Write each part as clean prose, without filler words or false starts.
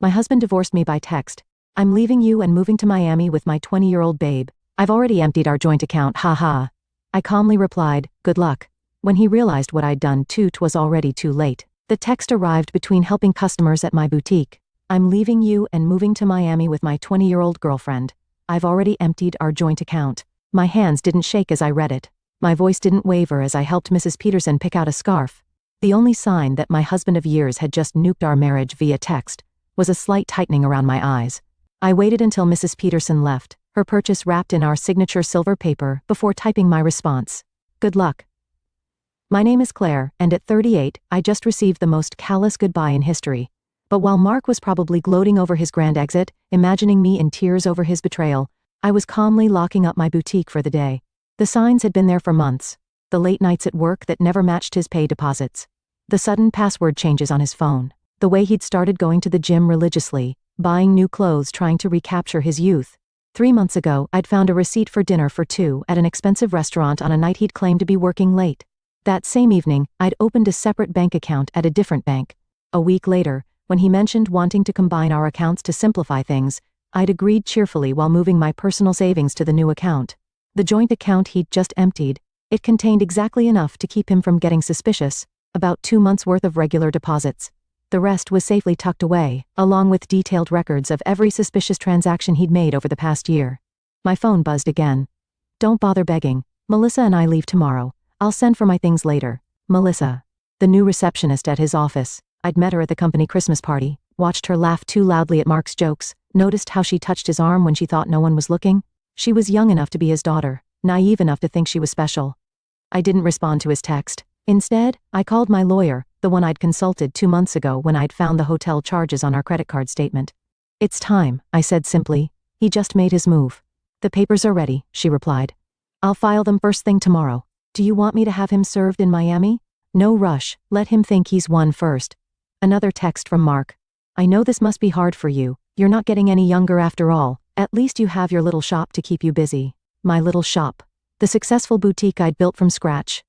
My husband divorced me by text. I'm leaving you and moving to Miami with my 20-year-old babe. I've already emptied our joint account, haha. I calmly replied, good luck. When he realized what I'd done, 'twas already too late. The text arrived between helping customers at my boutique. I'm leaving you and moving to Miami with my 20-year-old girlfriend. I've already emptied our joint account. My hands didn't shake as I read it. My voice didn't waver as I helped Mrs. Peterson pick out a scarf. The only sign that my husband of years had just nuked our marriage via text was a slight tightening around my eyes. I waited until Mrs. Peterson left, her purchase wrapped in our signature silver paper, before typing my response. Good luck. My name is Claire, and at 38, I just received the most callous goodbye in history. But while Mark was probably gloating over his grand exit, imagining me in tears over his betrayal, I was calmly locking up my boutique for the day. The signs had been there for months. The late nights at work that never matched his pay deposits. The sudden password changes on his phone. The way he'd started going to the gym religiously, buying new clothes, trying to recapture his youth. 3 months ago, I'd found a receipt for dinner for two at an expensive restaurant on a night he'd claimed to be working late. That same evening, I'd opened a separate bank account at a different bank. A week later, when he mentioned wanting to combine our accounts to simplify things, I'd agreed cheerfully while moving my personal savings to the new account. The joint account he'd just emptied, it contained exactly enough to keep him from getting suspicious, about 2 months' worth of regular deposits. The rest was safely tucked away, along with detailed records of every suspicious transaction he'd made over the past year. My phone buzzed again. Don't bother begging. Melissa and I leave tomorrow. I'll send for my things later. Melissa. The new receptionist at his office. I'd met her at the company Christmas party, watched her laugh too loudly at Mark's jokes, noticed how she touched his arm when she thought no one was looking. She was young enough to be his daughter, naive enough to think she was special. I didn't respond to his text. Instead, I called my lawyer, the one I'd consulted 2 months ago when I'd found the hotel charges on our credit card statement. It's time, I said simply. He just made his move. The papers are ready, she replied. I'll file them first thing tomorrow. Do you want me to have him served in Miami? No rush, let him think he's won first. Another text from Mark. I know this must be hard for you. You're not getting any younger after all. At least you have your little shop to keep you busy. My little shop. The successful boutique I'd built from scratch.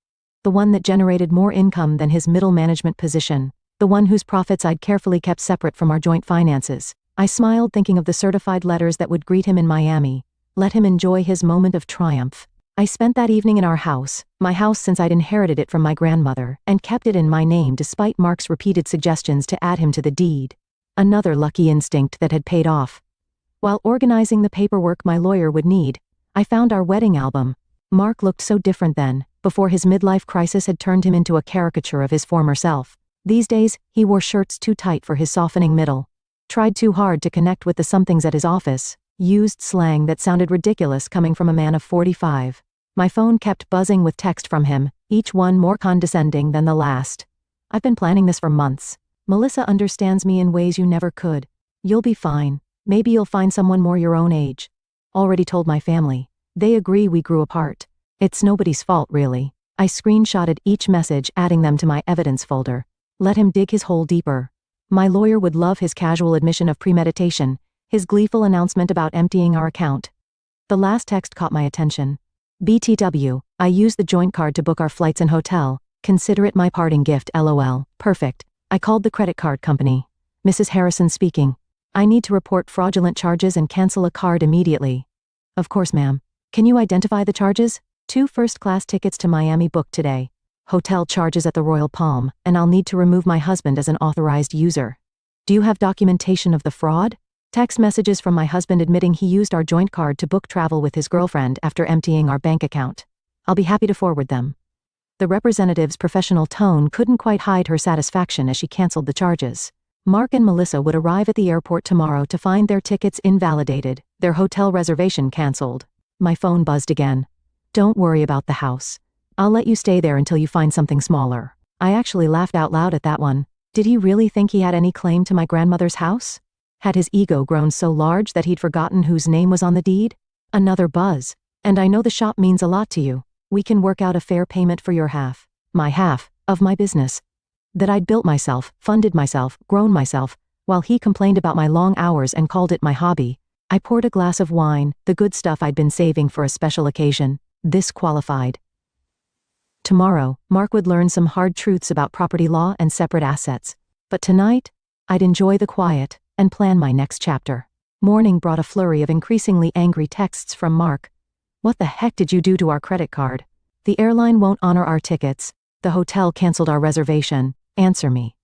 The one that generated more income than his middle management position. The one whose profits I'd carefully kept separate from our joint finances. I smiled thinking of the certified letters that would greet him in Miami. Let him enjoy his moment of triumph. I spent that evening in our house, my house since I'd inherited it from my grandmother, and kept it in my name despite Mark's repeated suggestions to add him to the deed. Another lucky instinct that had paid off. While organizing the paperwork my lawyer would need, I found our wedding album. Mark looked so different then, before his midlife crisis had turned him into a caricature of his former self. These days, he wore shirts too tight for his softening middle. Tried too hard to connect with the somethings at his office. Used slang that sounded ridiculous coming from a man of 45. My phone kept buzzing with text from him, each one more condescending than the last. I've been planning this for months. Melissa understands me in ways you never could. You'll be fine. Maybe you'll find someone more your own age. Already told my family. They agree we grew apart. It's nobody's fault, really. I screenshotted each message, adding them to my evidence folder. Let him dig his hole deeper. My lawyer would love his casual admission of premeditation, his gleeful announcement about emptying our account. The last text caught my attention. BTW, I used the joint card to book our flights and hotel. Consider it my parting gift, LOL. Perfect. I called the credit card company. Mrs. Harrison speaking. I need to report fraudulent charges and cancel a card immediately. Of course, ma'am. Can you identify the charges? 2 first-class tickets to Miami booked today. Hotel charges at the Royal Palm, and I'll need to remove my husband as an authorized user. Do you have documentation of the fraud? Text messages from my husband admitting he used our joint card to book travel with his girlfriend after emptying our bank account. I'll be happy to forward them. The representative's professional tone couldn't quite hide her satisfaction as she canceled the charges. Mark and Melissa would arrive at the airport tomorrow to find their tickets invalidated, their hotel reservation canceled. My phone buzzed again. Don't worry about the house. I'll let you stay there until you find something smaller. I actually laughed out loud at that one. Did he really think he had any claim to my grandmother's house? Had his ego grown so large that he'd forgotten whose name was on the deed? Another buzz. And I know the shop means a lot to you. We can work out a fair payment for your half. My half, of my business. That I'd built myself, funded myself, grown myself, while he complained about my long hours and called it my hobby. I poured a glass of wine, the good stuff I'd been saving for a special occasion. This qualified. Tomorrow, Mark would learn some hard truths about property law and separate assets. But tonight, I'd enjoy the quiet and plan my next chapter. Morning brought a flurry of increasingly angry texts from Mark. What the heck did you do to our credit card? The airline won't honor our tickets. The hotel canceled our reservation. Answer me.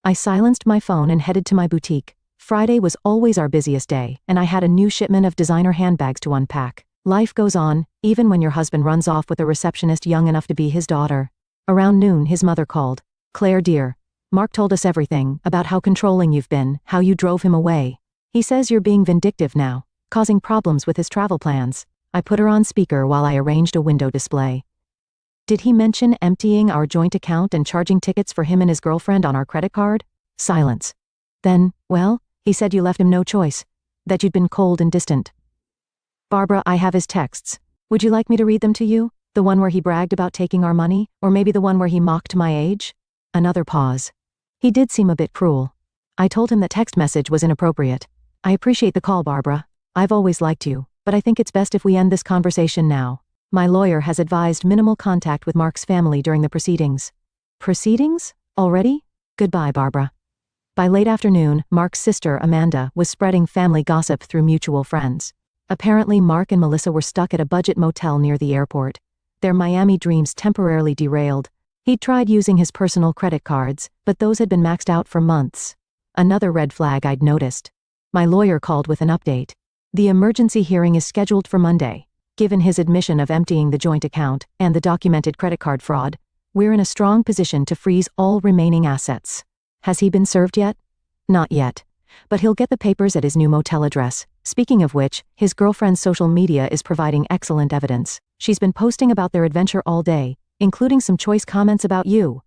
I silenced my phone and headed to my boutique. Friday was always our busiest day, and I had a new shipment of designer handbags to unpack. Life goes on, even when your husband runs off with a receptionist young enough to be his daughter. Around noon, his mother called. Claire dear, Mark told us everything, about how controlling you've been, how you drove him away. He says you're being vindictive now, causing problems with his travel plans. I put her on speaker while I arranged a window display. Did he mention emptying our joint account and charging tickets for him and his girlfriend on our credit card? Silence. Then, well, he said you left him no choice. That you'd been cold and distant. Barbara, I have his texts. Would you like me to read them to you? The one where he bragged about taking our money, or maybe the one where he mocked my age? Another pause. He did seem a bit cruel. I told him that text message was inappropriate. I appreciate the call, Barbara. I've always liked you, but I think it's best if we end this conversation now. My lawyer has advised minimal contact with Mark's family during the proceedings. Proceedings? Already? Goodbye, Barbara. By late afternoon, Mark's sister, Amanda, was spreading family gossip through mutual friends. Apparently, Mark and Melissa were stuck at a budget motel near the airport. Their Miami dreams temporarily derailed. He'd tried using his personal credit cards, but those had been maxed out for months. Another red flag I'd noticed. My lawyer called with an update. The emergency hearing is scheduled for Monday. Given his admission of emptying the joint account and the documented credit card fraud, we're in a strong position to freeze all remaining assets. Has he been served yet? Not yet. But he'll get the papers at his new motel address. Speaking of which, his girlfriend's social media is providing excellent evidence. She's been posting about their adventure all day, including some choice comments about you.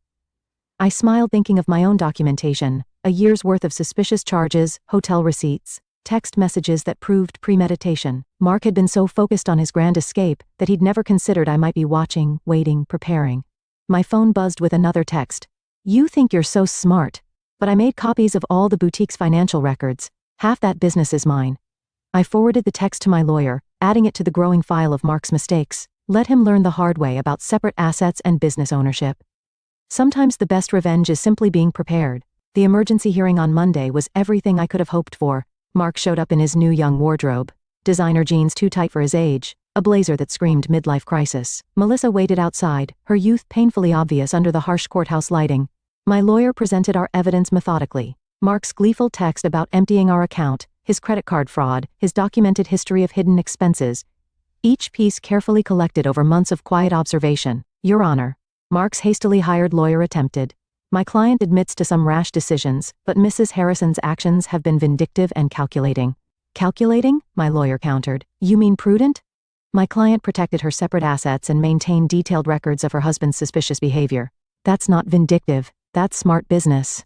I smiled thinking of my own documentation, a year's worth of suspicious charges, hotel receipts, text messages that proved premeditation. Mark had been so focused on his grand escape that he'd never considered I might be watching, waiting, preparing. My phone buzzed with another text. You think you're so smart, but I made copies of all the boutique's financial records. Half that business is mine. I forwarded the text to my lawyer, adding it to the growing file of Mark's mistakes. Let him learn the hard way about separate assets and business ownership. Sometimes the best revenge is simply being prepared. The emergency hearing on Monday was everything I could have hoped for. Mark showed up in his new young wardrobe. Designer jeans too tight for his age, a blazer that screamed midlife crisis. Melissa waited outside, her youth painfully obvious under the harsh courthouse lighting. My lawyer presented our evidence methodically. Mark's gleeful text about emptying our account, his credit card fraud, his documented history of hidden expenses. Each piece carefully collected over months of quiet observation. Your Honor. Mark's hastily hired lawyer attempted. My client admits to some rash decisions, but Mrs. Harrison's actions have been vindictive and calculating. Calculating? My lawyer countered. You mean prudent? My client protected her separate assets and maintained detailed records of her husband's suspicious behavior. That's not vindictive, that's smart business.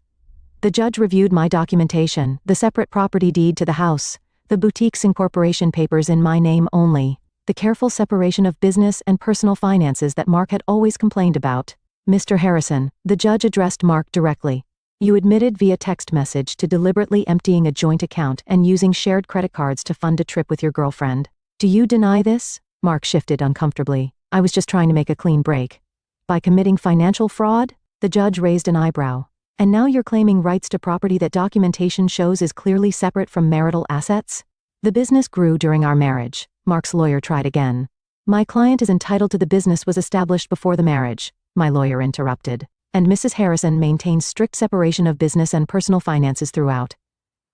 The judge reviewed my documentation, the separate property deed to the house, the boutique's incorporation papers in my name only, the careful separation of business and personal finances that Mark had always complained about. Mr. Harrison, the judge addressed Mark directly. You admitted via text message to deliberately emptying a joint account and using shared credit cards to fund a trip with your girlfriend. Do you deny this? Mark shifted uncomfortably. I was just trying to make a clean break. By committing financial fraud? The judge raised an eyebrow. And now you're claiming rights to property that documentation shows is clearly separate from marital assets? The business grew during our marriage. Mark's lawyer tried again. My client is entitled to the business was established before the marriage. My lawyer interrupted. And Mrs. Harrison maintains strict separation of business and personal finances throughout.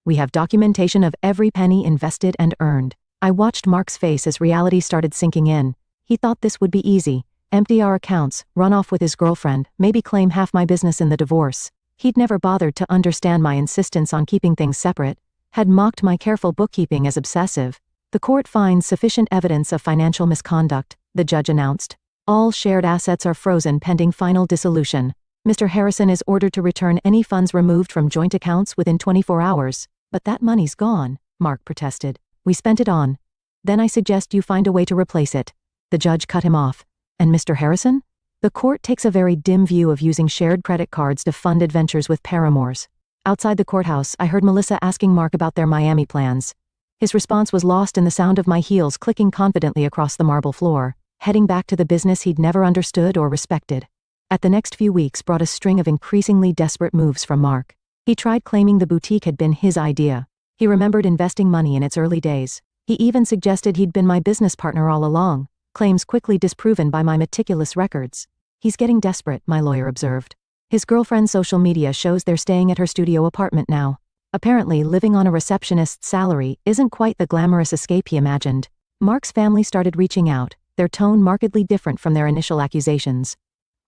We have documentation of every penny invested and earned. I watched Mark's face as reality started sinking in. He thought this would be easy. Empty our accounts, run off with his girlfriend, maybe claim half my business in the divorce. He'd never bothered to understand my insistence on keeping things separate, had mocked my careful bookkeeping as obsessive. The court finds sufficient evidence of financial misconduct, the judge announced. All shared assets are frozen pending final dissolution. Mr. Harrison is ordered to return any funds removed from joint accounts within 24 hours. But that money's gone, Mark protested. We spent it on. Then I suggest you find a way to replace it. The judge cut him off. And Mr. Harrison? The court takes a very dim view of using shared credit cards to fund adventures with paramours. Outside the courthouse, I heard Melissa asking Mark about their Miami plans. His response was lost in the sound of my heels clicking confidently across the marble floor, heading back to the business he'd never understood or respected. At the next few weeks brought a string of increasingly desperate moves from Mark. He tried claiming the boutique had been his idea, He remembered investing money in its early days. He even suggested he'd been my business partner all along, claims quickly disproven by my meticulous records. He's getting desperate, my lawyer observed. His girlfriend's social media shows they're staying at her studio apartment now. Apparently, living on a receptionist's salary isn't quite the glamorous escape he imagined. Mark's family started reaching out, their tone markedly different from their initial accusations.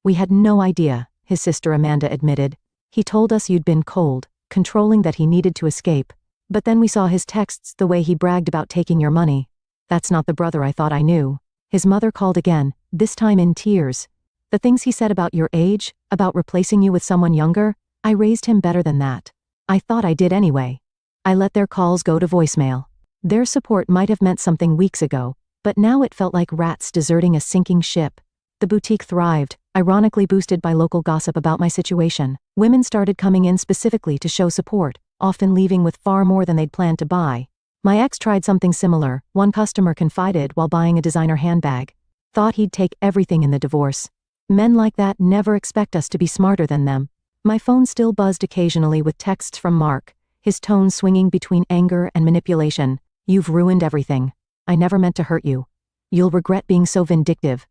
We had no idea, his sister Amanda admitted. He told us you'd been cold, controlling, that he needed to escape. But then we saw his texts, the way he bragged about taking your money. That's not the brother I thought I knew. His mother called again, this time in tears. The things he said about your age, about replacing you with someone younger, I raised him better than that. I thought I did anyway. I let their calls go to voicemail. Their support might have meant something weeks ago, but now it felt like rats deserting a sinking ship. The boutique thrived, ironically boosted by local gossip about my situation. Women started coming in specifically to show support, often leaving with far more than they'd planned to buy. My ex tried something similar. One customer confided while buying a designer handbag. Thought he'd take everything in the divorce. Men like that never expect us to be smarter than them. My phone still buzzed occasionally with texts from Mark, his tone swinging between anger and manipulation. You've ruined everything. I never meant to hurt you. You'll regret being so vindictive.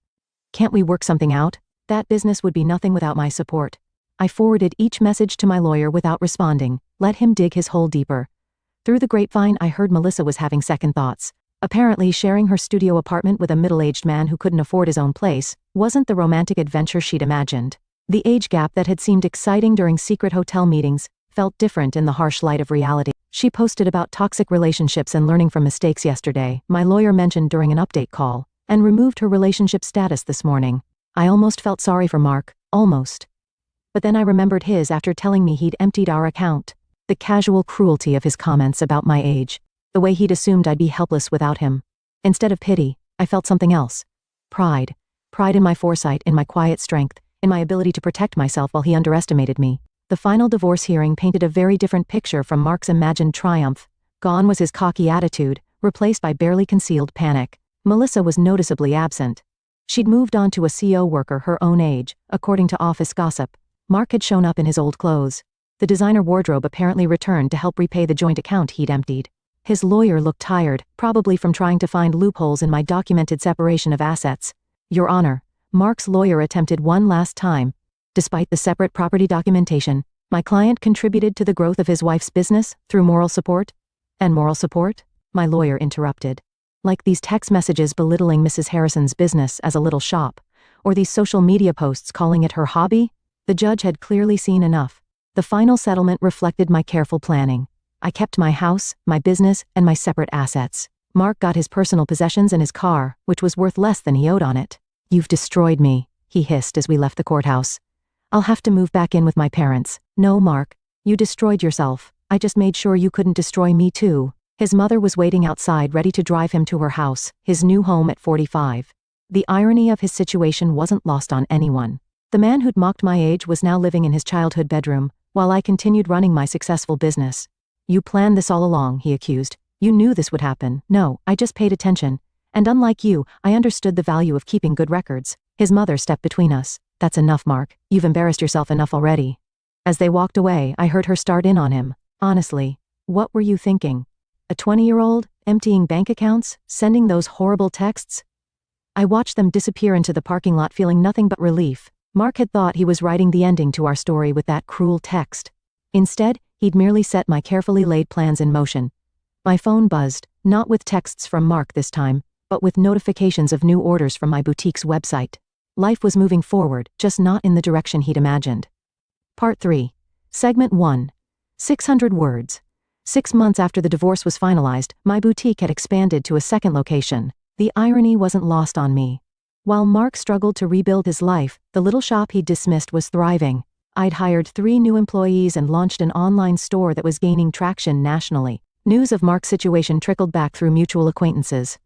Can't we work something out? That business would be nothing without my support. I forwarded each message to my lawyer without responding, let him dig his hole deeper. Through the grapevine, I heard Melissa was having second thoughts. Apparently, sharing her studio apartment with a middle-aged man who couldn't afford his own place wasn't the romantic adventure she'd imagined. The age gap that had seemed exciting during secret hotel meetings felt different in the harsh light of reality. She posted about toxic relationships and learning from mistakes yesterday, my lawyer mentioned during an update call, and removed her relationship status this morning. I almost felt sorry for Mark, almost. But then I remembered his after telling me he'd emptied our account. The casual cruelty of his comments about my age. The way he'd assumed I'd be helpless without him. Instead of pity, I felt something else. Pride. Pride in my foresight, in my quiet strength, in my ability to protect myself while he underestimated me. The final divorce hearing painted a very different picture from Mark's imagined triumph. Gone was his cocky attitude, replaced by barely concealed panic. Melissa was noticeably absent. She'd moved on to a CO worker her own age, according to office gossip. Mark had shown up in his old clothes. The designer wardrobe apparently returned to help repay the joint account he'd emptied. His lawyer looked tired, probably from trying to find loopholes in my documented separation of assets. Your Honor, Mark's lawyer attempted one last time. Despite the separate property documentation, my client contributed to the growth of his wife's business through moral support. And moral support? My lawyer interrupted. Like these text messages belittling Mrs. Harrison's business as a little shop, or these social media posts calling it her hobby? The judge had clearly seen enough. The final settlement reflected my careful planning. I kept my house, my business, and my separate assets. Mark got his personal possessions and his car, which was worth less than he owed on it. You've destroyed me, he hissed as we left the courthouse. I'll have to move back in with my parents. No, Mark. You destroyed yourself. I just made sure you couldn't destroy me too. His mother was waiting outside ready to drive him to her house, his new home at 45. The irony of his situation wasn't lost on anyone. The man who'd mocked my age was now living in his childhood bedroom, while I continued running my successful business. You planned this all along, he accused. You knew this would happen. No, I just paid attention. And unlike you, I understood the value of keeping good records. His mother stepped between us. That's enough, Mark. You've embarrassed yourself enough already. As they walked away, I heard her start in on him. Honestly, what were you thinking? A 20-year-old, emptying bank accounts, sending those horrible texts? I watched them disappear into the parking lot feeling nothing but relief. Mark had thought he was writing the ending to our story with that cruel text. Instead, he'd merely set my carefully laid plans in motion. My phone buzzed, not with texts from Mark this time, but with notifications of new orders from my boutique's website. Life was moving forward, just not in the direction he'd imagined. Part 3. Segment 1. 600 words. 6 months after the divorce was finalized, my boutique had expanded to a second location. The irony wasn't lost on me. While Mark struggled to rebuild his life, the little shop he'd dismissed was thriving. I'd hired 3 new employees and launched an online store that was gaining traction nationally. News of Mark's situation trickled back through mutual acquaintances.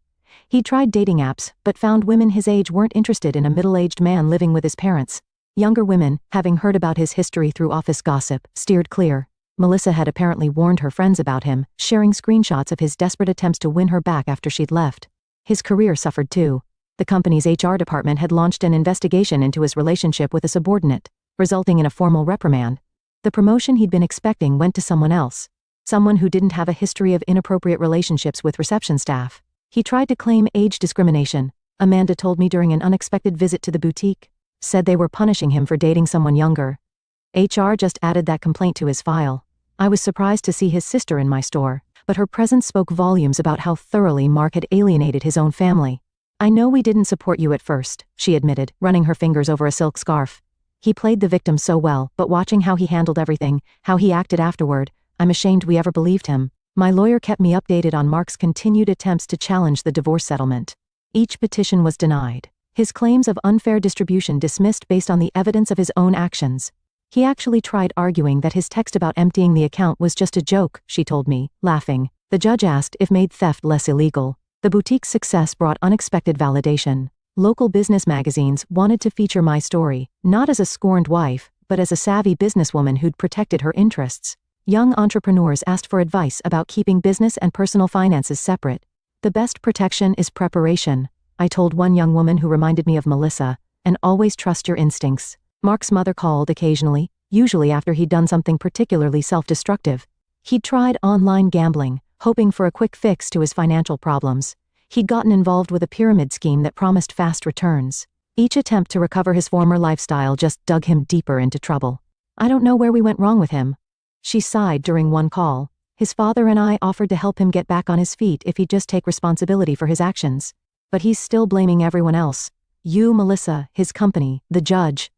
He'd tried dating apps, but found women his age weren't interested in a middle-aged man living with his parents. Younger women, having heard about his history through office gossip, steered clear. Melissa had apparently warned her friends about him, sharing screenshots of his desperate attempts to win her back after she'd left. His career suffered too. The company's HR department had launched an investigation into his relationship with a subordinate, resulting in a formal reprimand. The promotion he'd been expecting went to someone else. someone who didn't have a history of inappropriate relationships with reception staff. He tried to claim age discrimination, Amanda told me during an unexpected visit to the boutique. Said they were punishing him for dating someone younger. HR just added that complaint to his file. I was surprised to see his sister in my store, but her presence spoke volumes about how thoroughly Mark had alienated his own family. I know we didn't support you at first, she admitted, running her fingers over a silk scarf. He played the victim so well, but watching how he handled everything, how he acted afterward, I'm ashamed we ever believed him. My lawyer kept me updated on Mark's continued attempts to challenge the divorce settlement. Each petition was denied. His claims of unfair distribution dismissed based on the evidence of his own actions. He actually tried arguing that his text about emptying the account was just a joke, she told me, laughing. The judge asked if made theft less illegal. The boutique's success brought unexpected validation. Local business magazines wanted to feature my story, not as a scorned wife, but as a savvy businesswoman who'd protected her interests. Young entrepreneurs asked for advice about keeping business and personal finances separate. The best protection is preparation, I told one young woman who reminded me of Melissa, and always trust your instincts. Mark's mother called occasionally, usually after he'd done something particularly self-destructive. He'd tried online gambling, hoping for a quick fix to his financial problems. He'd gotten involved with a pyramid scheme that promised fast returns. Each attempt to recover his former lifestyle just dug him deeper into trouble. I don't know where we went wrong with him. She sighed during one call. His father and I offered to help him get back on his feet if he'd just take responsibility for his actions. But he's still blaming everyone else. You, Melissa, his company, the judge.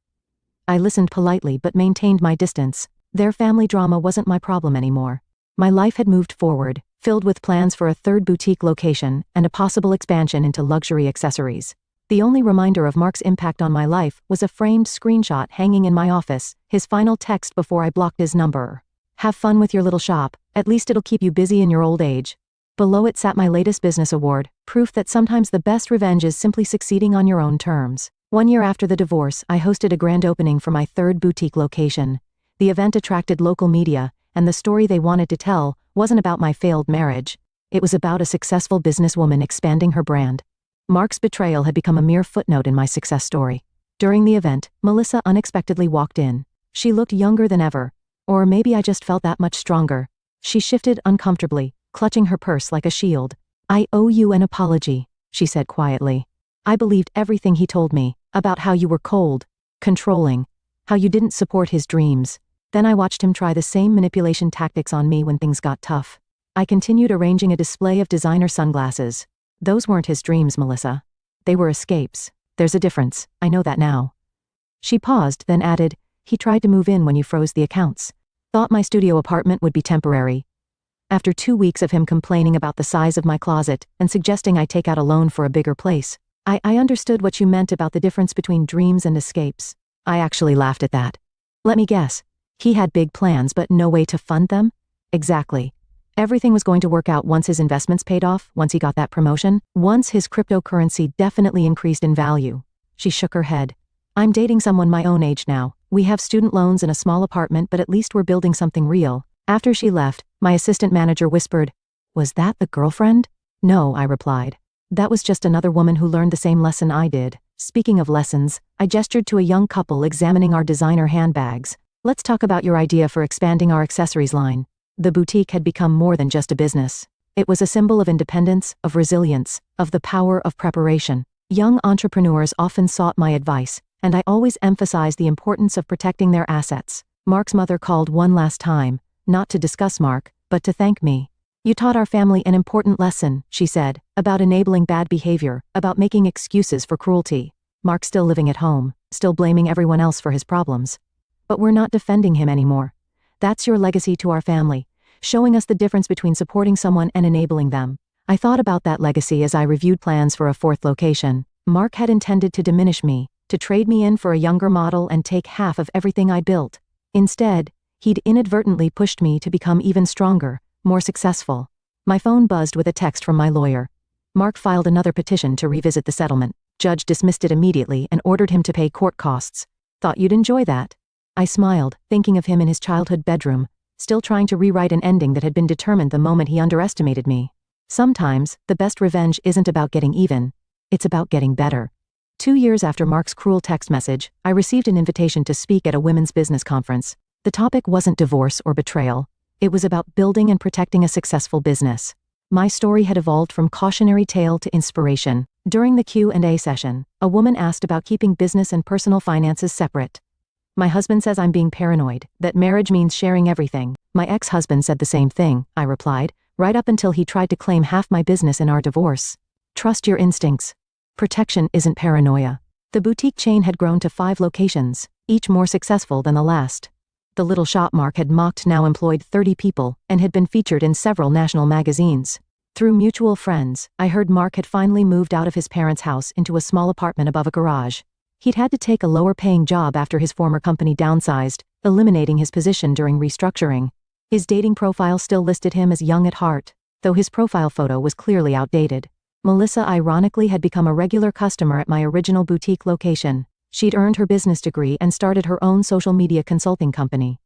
I listened politely but maintained my distance. Their family drama wasn't my problem anymore. My life had moved forward, filled with plans for a third boutique location and a possible expansion into luxury accessories. The only reminder of Mark's impact on my life was a framed screenshot hanging in my office, his final text before I blocked his number. Have fun with your little shop, at least it'll keep you busy in your old age. Below it sat my latest business award, proof that sometimes the best revenge is simply succeeding on your own terms. 1 year after the divorce, I hosted a grand opening for my third boutique location. The event attracted local media, and the story they wanted to tell wasn't about my failed marriage. It was about a successful businesswoman expanding her brand. Mark's betrayal had become a mere footnote in my success story. During the event, Melissa unexpectedly walked in. She looked younger than ever. Or maybe I just felt that much stronger. She shifted uncomfortably, clutching her purse like a shield. I owe you an apology, she said quietly. I believed everything he told me, about how you were cold, controlling, how you didn't support his dreams. Then I watched him try the same manipulation tactics on me when things got tough. I continued arranging a display of designer sunglasses. Those weren't his dreams, Melissa. They were escapes. There's a difference, I know that now. She paused, then added, he tried to move in when you froze the accounts. Thought my studio apartment would be temporary. After 2 weeks of him complaining about the size of my closet and suggesting I take out a loan for a bigger place, I understood what you meant about the difference between dreams and escapes. I actually laughed at that. Let me guess. He had big plans but no way to fund them? Exactly. Everything was going to work out once his investments paid off, once he got that promotion, once his cryptocurrency definitely increased in value. She shook her head. I'm dating someone my own age now. We have student loans and a small apartment, but at least we're building something real. After she left, my assistant manager whispered, "Was that the girlfriend?" "No," I replied. "That was just another woman who learned the same lesson I did." Speaking of lessons, I gestured to a young couple examining our designer handbags. "Let's talk about your idea for expanding our accessories line." The boutique had become more than just a business. It was a symbol of independence, of resilience, of the power of preparation. Young entrepreneurs often sought my advice, and I always emphasized the importance of protecting their assets. Mark's mother called one last time, not to discuss Mark, but to thank me. "You taught our family an important lesson," she said, "about enabling bad behavior, about making excuses for cruelty." Mark's still living at home, still blaming everyone else for his problems. But we're not defending him anymore. That's your legacy to our family, showing us the difference between supporting someone and enabling them. I thought about that legacy as I reviewed plans for a fourth location. Mark had intended to diminish me, to trade me in for a younger model and take half of everything I built. Instead, he'd inadvertently pushed me to become even stronger, more successful. My phone buzzed with a text from my lawyer. Mark filed another petition to revisit the settlement. Judge dismissed it immediately and ordered him to pay court costs. "Thought you'd enjoy that." I smiled, thinking of him in his childhood bedroom, still trying to rewrite an ending that had been determined the moment he underestimated me. Sometimes, the best revenge isn't about getting even. It's about getting better. 2 years after Mark's cruel text message, I received an invitation to speak at a women's business conference. The topic wasn't divorce or betrayal. It was about building and protecting a successful business. My story had evolved from cautionary tale to inspiration. During the Q&A session, a woman asked about keeping business and personal finances separate. My husband says I'm being paranoid, that marriage means sharing everything. My ex-husband said the same thing, I replied, right up until he tried to claim half my business in our divorce. Trust your instincts. Protection isn't paranoia. The boutique chain had grown to 5 locations, each more successful than the last. The little shop Mark had mocked now employed 30 people, and had been featured in several national magazines. Through mutual friends, I heard Mark had finally moved out of his parents' house into a small apartment above a garage. He'd had to take a lower-paying job after his former company downsized, eliminating his position during restructuring. His dating profile still listed him as young at heart, though his profile photo was clearly outdated. Melissa ironically had become a regular customer at my original boutique location. She'd earned her business degree and started her own social media consulting company.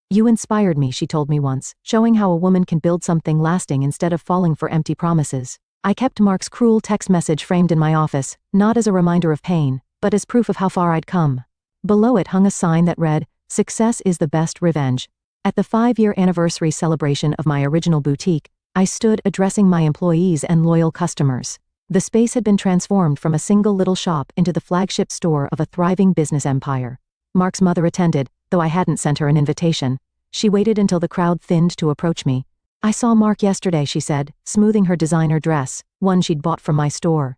You inspired me, she told me once, showing how a woman can build something lasting instead of falling for empty promises. I kept Mark's cruel text message framed in my office, not as a reminder of pain, but as proof of how far I'd come. Below it hung a sign that read, "Success is the best revenge." At the 5-year anniversary celebration of my original boutique, I stood addressing my employees and loyal customers. The space had been transformed from a single little shop into the flagship store of a thriving business empire. Mark's mother attended, though I hadn't sent her an invitation. She waited until the crowd thinned to approach me. "I saw Mark yesterday," she said, smoothing her designer dress, one she'd bought from my store.